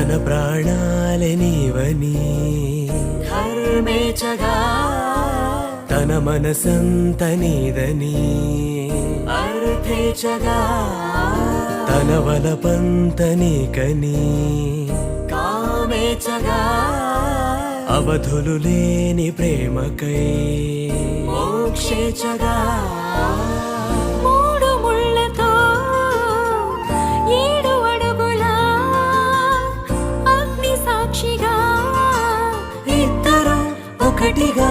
తన ప్రాణాలే నీవని ధర్మేచగా తన మనసంత నీదని అర్థేచగా తన వలపంత నీకని కామేచగా అవధులు లేని ప్రేమకై మోక్షేచగా మూడు ముళ్ళతో 7 అడుగుల అగ్ని సాక్షిగా ఇద్దరు ఒకటిగా